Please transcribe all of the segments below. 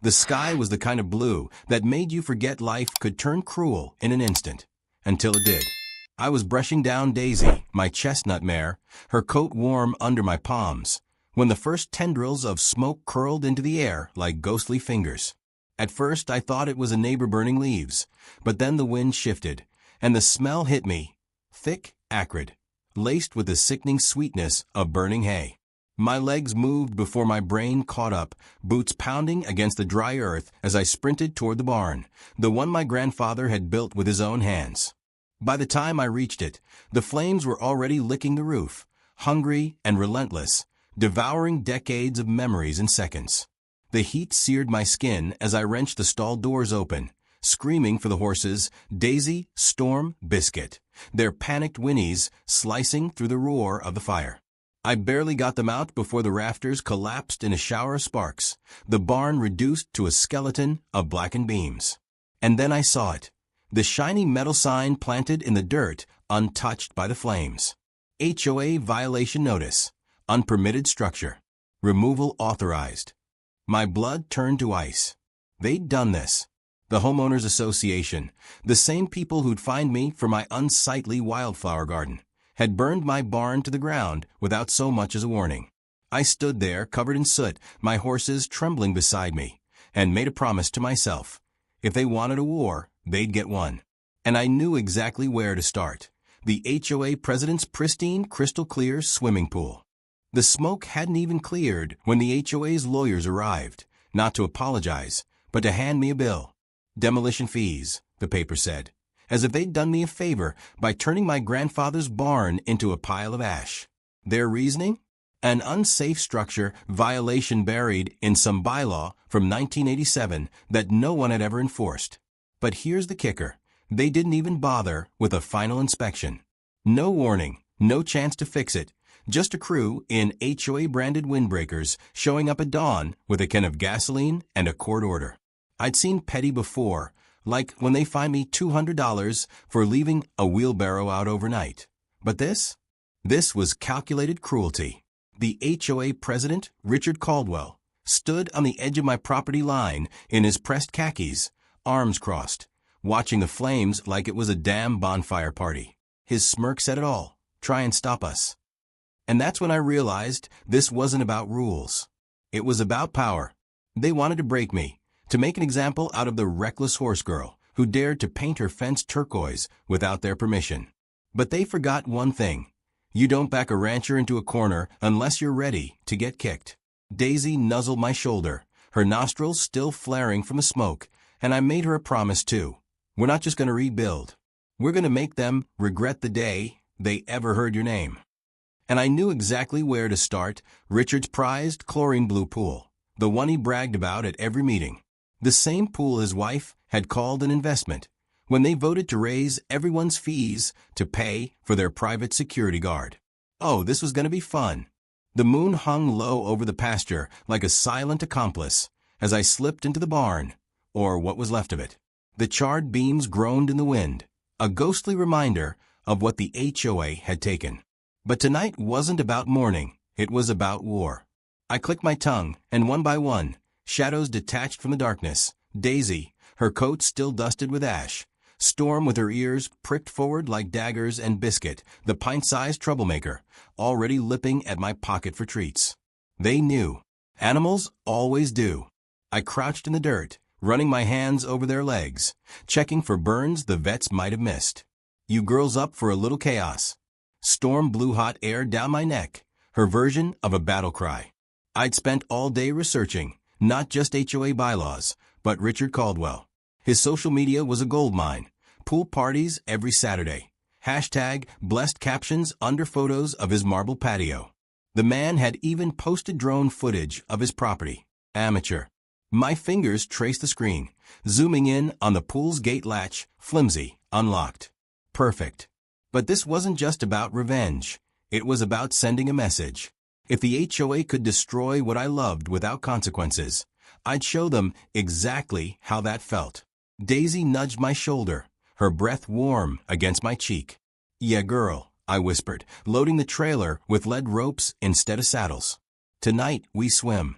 The sky was the kind of blue that made you forget life could turn cruel in an instant. Until it did. I was brushing down Daisy, my chestnut mare, her coat warm under my palms, when the first tendrils of smoke curled into the air like ghostly fingers. At first I thought it was a neighbor burning leaves, but then the wind shifted, and the smell hit me, thick, acrid, laced with the sickening sweetness of burning hay. My legs moved before my brain caught up, boots pounding against the dry earth as I sprinted toward the barn, the one my grandfather had built with his own hands. By the time I reached it, the flames were already licking the roof, hungry and relentless, devouring decades of memories in seconds. The heat seared my skin as I wrenched the stall doors open, screaming for the horses, Daisy, Storm, Biscuit, their panicked whinnies slicing through the roar of the fire. I barely got them out before the rafters collapsed in a shower of sparks, the barn reduced to a skeleton of blackened beams. And then I saw it, the shiny metal sign planted in the dirt, untouched by the flames. HOA violation notice, unpermitted structure, removal authorized. My blood turned to ice. They'd done this. The Homeowners Association, the same people who'd fined me for my unsightly wildflower garden, had burned my barn to the ground without so much as a warning. I stood there, covered in soot, my horses trembling beside me, and made a promise to myself. If they wanted a war, they'd get one. And I knew exactly where to start. The HOA president's pristine, crystal-clear swimming pool. The smoke hadn't even cleared when the HOA's lawyers arrived, not to apologize, but to hand me a bill. Demolition fees, the paper said, as if they'd done me a favor by turning my grandfather's barn into a pile of ash. Their reasoning? An unsafe structure violation buried in some bylaw from 1987 that no one had ever enforced. But here's the kicker. They didn't even bother with a final inspection. No warning, no chance to fix it. Just a crew in HOA-branded windbreakers showing up at dawn with a can of gasoline and a court order. I'd seen petty before, like when they fined me $200 for leaving a wheelbarrow out overnight. But this was calculated cruelty. The HOA president, Richard Caldwell, stood on the edge of my property line in his pressed khakis, arms crossed, watching the flames like it was a damn bonfire party. His smirk said it all. Try and stop us. And that's when I realized this wasn't about rules. It was about power. They wanted to break me, to make an example out of the reckless horse girl who dared to paint her fence turquoise without their permission. But they forgot one thing. You don't back a rancher into a corner unless you're ready to get kicked. Daisy nuzzled my shoulder, her nostrils still flaring from the smoke, and I made her a promise too. We're not just going to rebuild. We're going to make them regret the day they ever heard your name. And I knew exactly where to start. Richard's prized chlorine blue pool, the one he bragged about at every meeting. The same pool his wife had called an investment when they voted to raise everyone's fees to pay for their private security guard. Oh, this was going to be fun. The moon hung low over the pasture like a silent accomplice as I slipped into the barn, or what was left of it. The charred beams groaned in the wind, a ghostly reminder of what the HOA had taken. But tonight wasn't about mourning, it was about war. I clicked my tongue, and one by one, shadows detached from the darkness. Daisy, her coat still dusted with ash. Storm with her ears pricked forward like daggers, and Biscuit, the pint-sized troublemaker, already lipping at my pocket for treats. They knew. Animals always do. I crouched in the dirt, running my hands over their legs, checking for burns the vets might have missed. You girls up for a little chaos? Storm blew hot air down my neck, her version of a battle cry. I'd spent all day researching, not just HOA bylaws, but Richard Caldwell. His social media was a goldmine. Pool parties every Saturday. Hashtag blessed captions under photos of his marble patio. The man had even posted drone footage of his property. Amateur. My fingers traced the screen, zooming in on the pool's gate latch, flimsy, unlocked. Perfect. But this wasn't just about revenge. It was about sending a message. If the HOA could destroy what I loved without consequences, I'd show them exactly how that felt. Daisy nudged my shoulder, her breath warm against my cheek. Yeah, girl, I whispered, loading the trailer with lead ropes instead of saddles. Tonight we swim.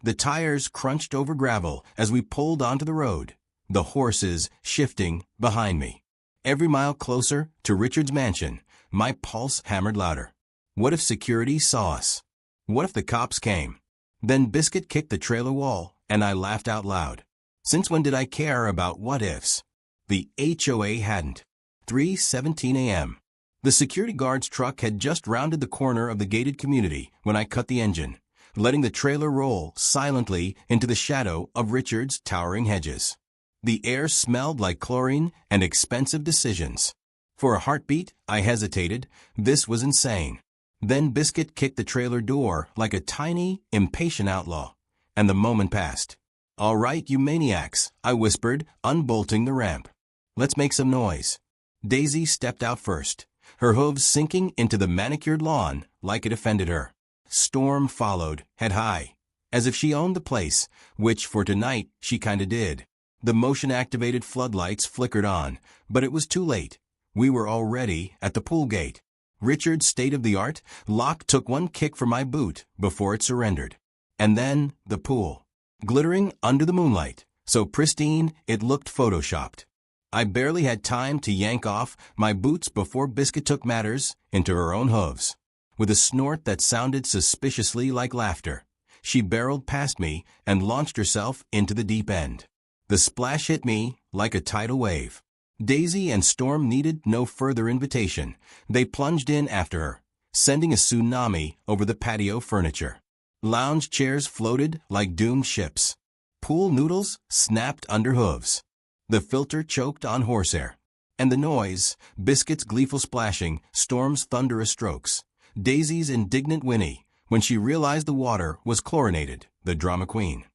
The tires crunched over gravel as we pulled onto the road, the horses shifting behind me. Every mile closer to Richard's mansion, my pulse hammered louder. What if security saw us? What if the cops came? Then Biscuit kicked the trailer wall, and I laughed out loud. Since when did I care about what-ifs? The HOA hadn't. 3:17 a.m. The security guard's truck had just rounded the corner of the gated community when I cut the engine, letting the trailer roll silently into the shadow of Richard's towering hedges. The air smelled like chlorine and expensive decisions. For a heartbeat, I hesitated. This was insane. Then Biscuit kicked the trailer door like a tiny, impatient outlaw, and the moment passed. "All right, you maniacs," I whispered, unbolting the ramp. "Let's make some noise." Daisy stepped out first, her hooves sinking into the manicured lawn like it offended her. Storm followed, head high, as if she owned the place, which for tonight she kinda did. The motion-activated floodlights flickered on, but it was too late. We were already at the pool gate. Richard's state-of-the-art lock took one kick from my boot before it surrendered. And then the pool, glittering under the moonlight, so pristine it looked photoshopped. I barely had time to yank off my boots before Biscuit took matters into her own hooves. With a snort that sounded suspiciously like laughter, she barreled past me and launched herself into the deep end. The splash hit me like a tidal wave. Daisy and Storm needed no further invitation. They plunged in after her, sending a tsunami over the patio furniture. Lounge chairs floated like doomed ships. Pool noodles snapped under hooves. The filter choked on horsehair. And the noise, Biscuit's gleeful splashing, Storm's thunderous strokes, Daisy's indignant whinny when she realized the water was chlorinated, the drama queen.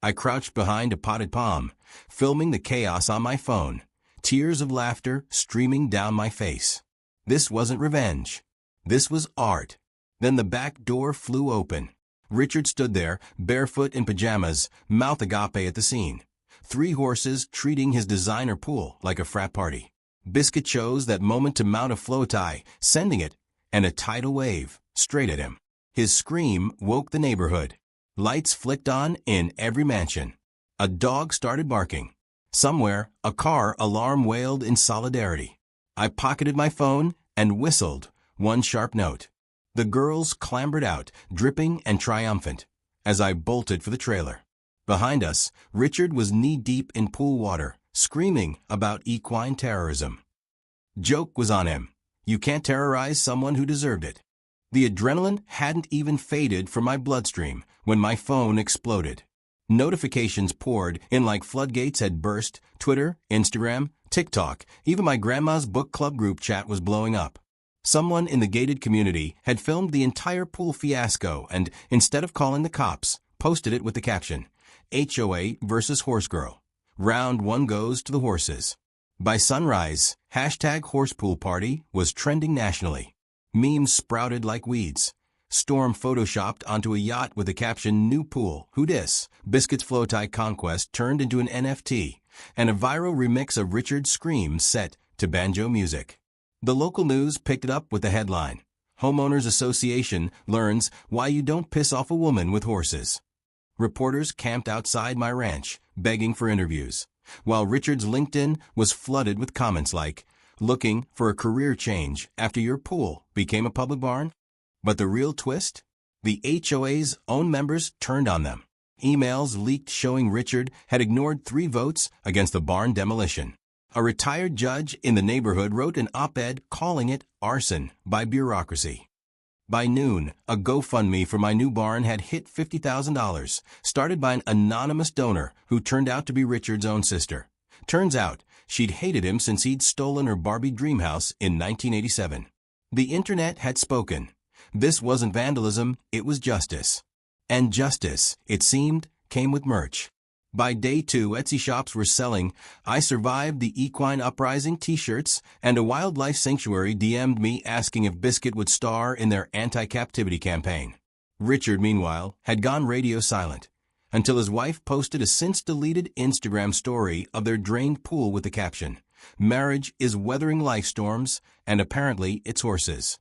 I crouched behind a potted palm, filming the chaos on my phone, tears of laughter streaming down my face. This wasn't revenge. This was art. Then the back door flew open. Richard stood there, barefoot in pajamas, mouth agape at the scene. 3 horses treating his designer pool like a frat party. Biscuit chose that moment to mount a flow tie, sending it, and a tidal wave, straight at him. His scream woke the neighborhood. Lights flicked on in every mansion. A dog started barking. Somewhere, a car alarm wailed in solidarity. I pocketed my phone and whistled one sharp note. The girls clambered out, dripping and triumphant, as I bolted for the trailer. Behind us, Richard was knee-deep in pool water, screaming about equine terrorism. Joke was on him. You can't terrorize someone who deserved it. The adrenaline hadn't even faded from my bloodstream when my phone exploded. Notifications poured in like floodgates had burst. Twitter, Instagram, TikTok, even my grandma's book club group chat was blowing up. Someone in the gated community had filmed the entire pool fiasco and, instead of calling the cops, posted it with the caption, HOA versus Horse Girl. Round 1 goes to the horses. By sunrise, #HorsePoolParty was trending nationally. Memes sprouted like weeds. Storm photoshopped onto a yacht with the caption, New Pool, Who Dis? Biscuit's flow tie conquest turned into an NFT, and a viral remix of Richard's scream set to banjo music. The local news picked it up with the headline, Homeowners Association learns why you don't piss off a woman with horses. Reporters camped outside my ranch, begging for interviews, while Richard's LinkedIn was flooded with comments like, looking for a career change after your pool became a public barn? But the real twist? The HOA's own members turned on them. Emails leaked showing Richard had ignored 3 votes against the barn demolition. A retired judge in the neighborhood wrote an op-ed calling it arson by bureaucracy. By noon, a GoFundMe for my new barn had hit $50,000, started by an anonymous donor who turned out to be Richard's own sister. Turns out, she'd hated him since he'd stolen her Barbie dream house in 1987. The internet had spoken. This wasn't vandalism, it was justice. And justice, it seemed, came with merch. By day 2, Etsy shops were selling I Survived the Equine Uprising t-shirts, and a wildlife sanctuary DM'd me asking if Biscuit would star in their anti-captivity campaign. Richard, meanwhile, had gone radio silent, until his wife posted a since-deleted Instagram story of their drained pool with the caption, Marriage is weathering life storms, and apparently it's horses.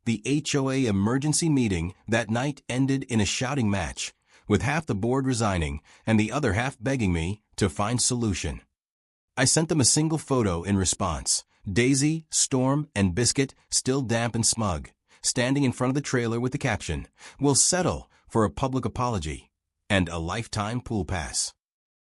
The HOA emergency meeting that night ended in a shouting match, with half the board resigning and the other half begging me to find solution. I sent them a single photo in response. Daisy, Storm, and Biscuit, still damp and smug, standing in front of the trailer with the caption, "We'll settle for a public apology and a lifetime pool pass."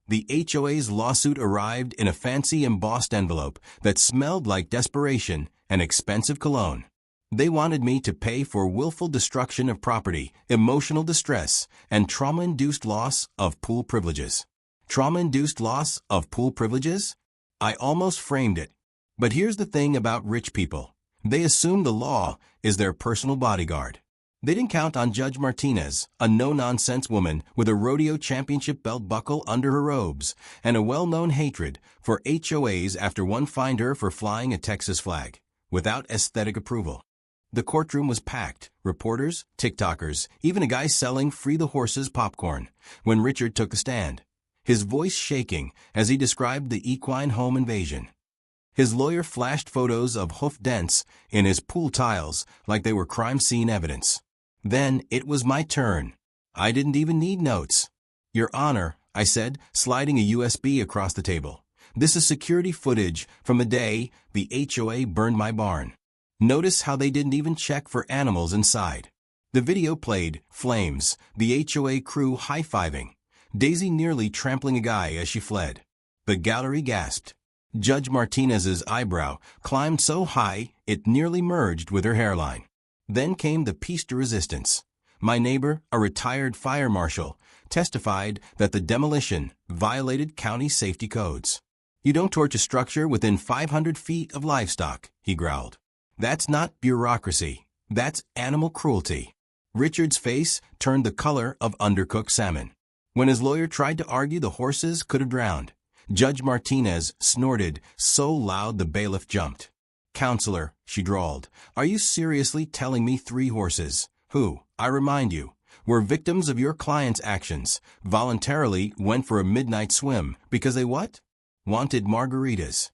The HOA's lawsuit arrived in a fancy embossed envelope that smelled like desperation and expensive cologne. They wanted me to pay for willful destruction of property, emotional distress, and trauma-induced loss of pool privileges. Trauma-induced loss of pool privileges? I almost framed it. But here's the thing about rich people. They assume the law is their personal bodyguard. They didn't count on Judge Martinez, a no-nonsense woman with a rodeo championship belt buckle under her robes, and a well-known hatred for HOAs after one fined her for flying a Texas flag, without aesthetic approval. The courtroom was packed, reporters, TikTokers, even a guy selling Free the Horses popcorn, when Richard took a stand, his voice shaking as he described the equine home invasion. His lawyer flashed photos of hoof dents in his pool tiles like they were crime scene evidence. Then it was my turn. I didn't even need notes. "Your Honor," I said, sliding a USB across the table. "This is security footage from the day the HOA burned my barn. Notice how they didn't even check for animals inside." The video played, flames, the HOA crew high-fiving, Daisy nearly trampling a guy as she fled. The gallery gasped. Judge Martinez's eyebrow climbed so high it nearly merged with her hairline. Then came the piece de resistance. My neighbor, a retired fire marshal, testified that the demolition violated county safety codes. "You don't torch a structure within 500 feet of livestock," he growled. "That's not bureaucracy. That's animal cruelty." Richard's face turned the color of undercooked salmon. When his lawyer tried to argue the horses could have drowned, Judge Martinez snorted so loud the bailiff jumped. "Counselor," she drawled, "are you seriously telling me 3 horses, who, I remind you, were victims of your client's actions, voluntarily went for a midnight swim because they what? Wanted margaritas?"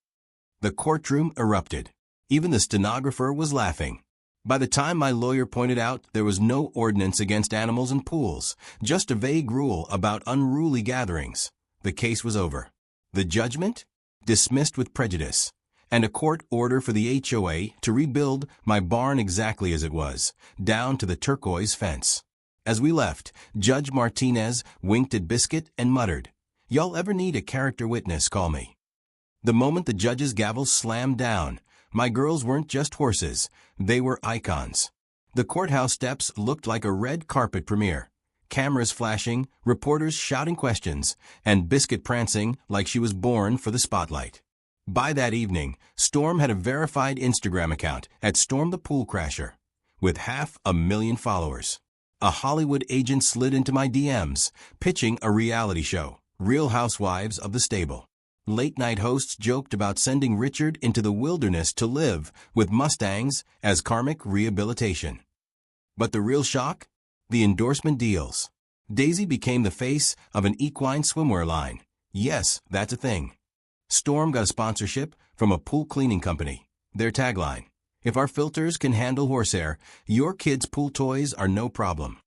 The courtroom erupted. Even the stenographer was laughing. By the time my lawyer pointed out there was no ordinance against animals in pools, just a vague rule about unruly gatherings, the case was over. The judgment? Dismissed with prejudice, and a court order for the HOA to rebuild my barn exactly as it was, down to the turquoise fence. As we left, Judge Martinez winked at Biscuit and muttered, "Y'all ever need a character witness, call me." The moment the judge's gavel slammed down, my girls weren't just horses, they were icons. The courthouse steps looked like a red carpet premiere. Cameras flashing, reporters shouting questions, and Biscuit prancing like she was born for the spotlight. By that evening, Storm had a verified Instagram account at Storm the Pool Crasher, with 500,000 followers. A Hollywood agent slid into my DMs, pitching a reality show, Real Housewives of the Stable. Late-night hosts joked about sending Richard into the wilderness to live with Mustangs as karmic rehabilitation. But the real shock? The endorsement deals. Daisy became the face of an equine swimwear line. Yes, that's a thing. Storm got a sponsorship from a pool cleaning company. Their tagline, "If our filters can handle horsehair, your kids' pool toys are no problem."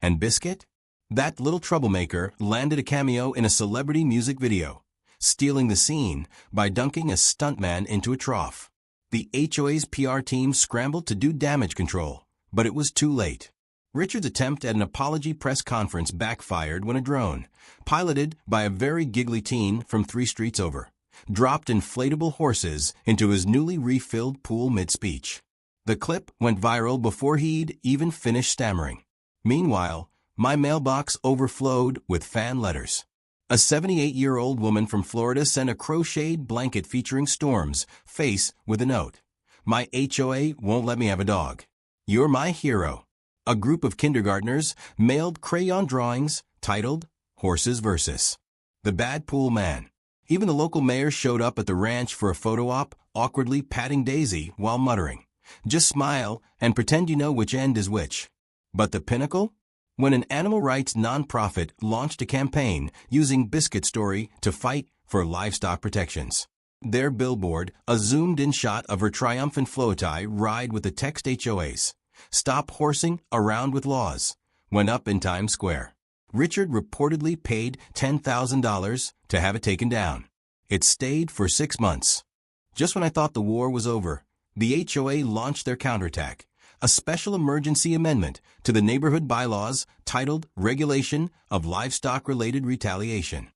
And Biscuit? That little troublemaker landed a cameo in a celebrity music video, stealing the scene by dunking a stuntman into a trough. The HOA's PR team scrambled to do damage control, but it was too late. Richard's attempt at an apology press conference backfired when a drone, piloted by a very giggly teen from 3 streets over, dropped inflatable horses into his newly refilled pool mid-speech. The clip went viral before he'd even finished stammering. Meanwhile, my mailbox overflowed with fan letters. A 78-year-old woman from Florida sent a crocheted blanket featuring Storm's face with a note. "My HOA won't let me have a dog. You're my hero." A group of kindergartners mailed crayon drawings titled Horses vs. the Bad Pool Man. Even the local mayor showed up at the ranch for a photo op, awkwardly patting Daisy while muttering, "Just smile and pretend you know which end is which." But the pinnacle? When an animal rights nonprofit launched a campaign using Biscuit's story to fight for livestock protections. Their billboard, a zoomed-in shot of her triumphant floatie ride with the text HOAs, "Stop horsing around with laws," went up in Times Square. Richard reportedly paid $10,000 to have it taken down. It stayed for 6 months. Just when I thought the war was over, the HOA launched their counterattack, a special emergency amendment to the neighborhood bylaws titled Regulation of Livestock-Related Retaliation.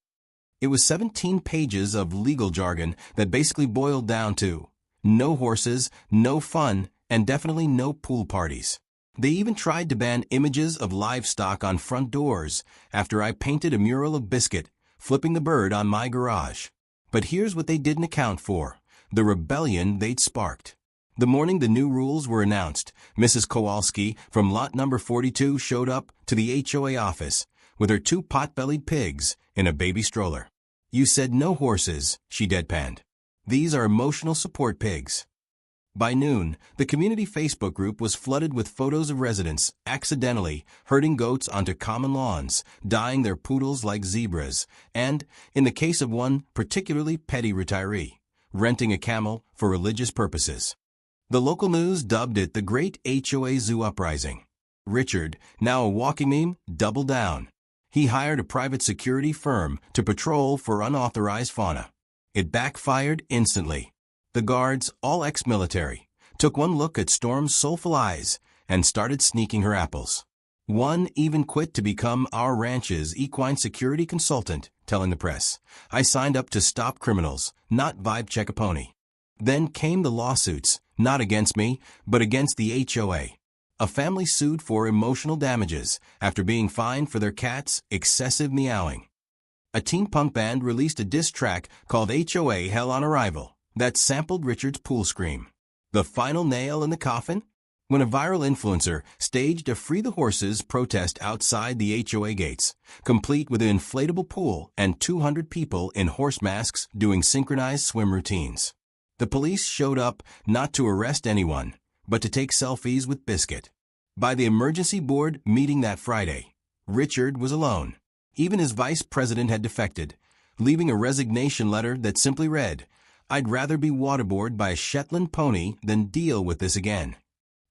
It was 17 pages of legal jargon that basically boiled down to no horses, no fun, and definitely no pool parties. They even tried to ban images of livestock on front doors after I painted a mural of Biscuit flipping the bird on my garage. But here's what they didn't account for: the rebellion they'd sparked. The morning the new rules were announced, Mrs. Kowalski from lot number 42 showed up to the HOA office with her 2 pot-bellied pigs in a baby stroller. "You said no horses," she deadpanned. "These are emotional support pigs." By noon, the community Facebook group was flooded with photos of residents accidentally herding goats onto common lawns, dyeing their poodles like zebras, and, in the case of one particularly petty retiree, renting a camel for religious purposes. The local news dubbed it the Great HOA Zoo Uprising. Richard, now a walking meme, doubled down. He hired a private security firm to patrol for unauthorized fauna. It backfired instantly. The guards, all ex-military, took one look at Storm's soulful eyes and started sneaking her apples. One even quit to become our ranch's equine security consultant, telling the press, "I signed up to stop criminals, not vibe check a pony." Then came the lawsuits, not against me, but against the HOA. A family sued for emotional damages after being fined for their cat's excessive meowing. A teen punk band released a diss track called HOA Hell on Arrival that sampled Richard's pool scream. The final nail in the coffin? When a viral influencer staged a Free the Horses protest outside the HOA gates, complete with an inflatable pool and 200 people in horse masks doing synchronized swim routines. The police showed up not to arrest anyone, but to take selfies with Biscuit. By the emergency board meeting that Friday, Richard was alone. Even his vice president had defected, leaving a resignation letter that simply read, "I'd rather be waterboarded by a Shetland pony than deal with this again."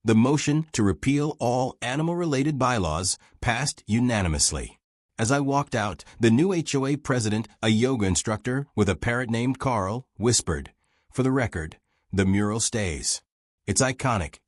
The motion to repeal all animal-related bylaws passed unanimously. As I walked out, the new HOA president, a yoga instructor with a parrot named Carl, whispered, "For the record, the mural stays. It's iconic."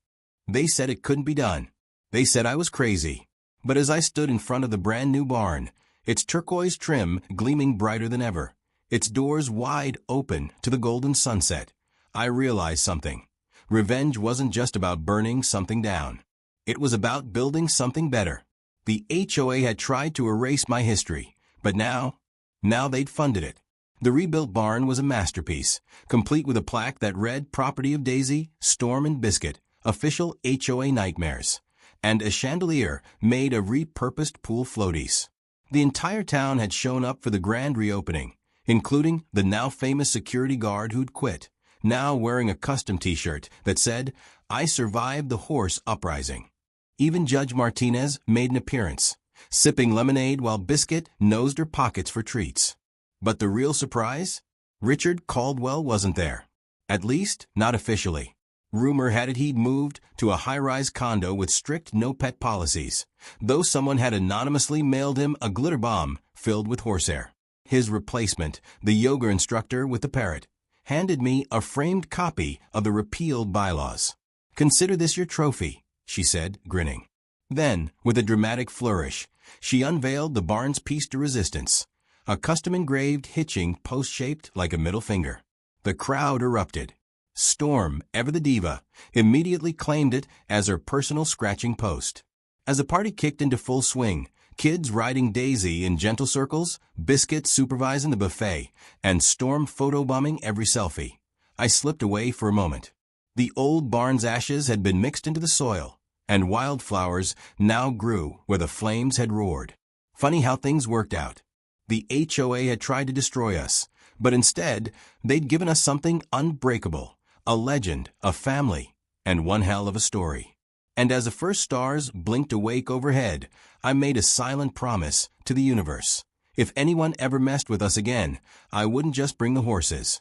They said it couldn't be done. They said I was crazy. But as I stood in front of the brand new barn, its turquoise trim gleaming brighter than ever, its doors wide open to the golden sunset, I realized something. Revenge wasn't just about burning something down. It was about building something better. The HOA had tried to erase my history, but now they'd funded it. The rebuilt barn was a masterpiece, complete with a plaque that read "Property of Daisy, Storm and Biscuit, Official HOA Nightmares," and a chandelier made of repurposed pool floaties. The entire town had shown up for the grand reopening, including the now famous security guard who'd quit, now wearing a custom t-shirt that said, "I survived the horse uprising." Even Judge Martinez made an appearance, sipping lemonade while Biscuit nosed her pockets for treats. But the real surprise? Richard Caldwell wasn't there. At least, not officially. Rumor had it he'd moved to a high-rise condo with strict no-pet policies, though someone had anonymously mailed him a glitter bomb filled with horsehair. His replacement, the yoga instructor with the parrot, handed me a framed copy of the repealed bylaws. "Consider this your trophy," she said, grinning. Then, with a dramatic flourish, she unveiled the barn's piece de resistance, a custom-engraved hitching post shaped like a middle finger. The crowd erupted. Storm, ever the diva, immediately claimed it as her personal scratching post. As the party kicked into full swing, kids riding Daisy in gentle circles, Biscuit supervising the buffet, and Storm photobombing every selfie, I slipped away for a moment. The old barn's ashes had been mixed into the soil, and wildflowers now grew where the flames had roared. Funny how things worked out. The HOA had tried to destroy us, but instead, they'd given us something unbreakable. A legend, a family, and one hell of a story. And as the first stars blinked awake overhead, I made a silent promise to the universe. If anyone ever messed with us again, I wouldn't just bring the horses.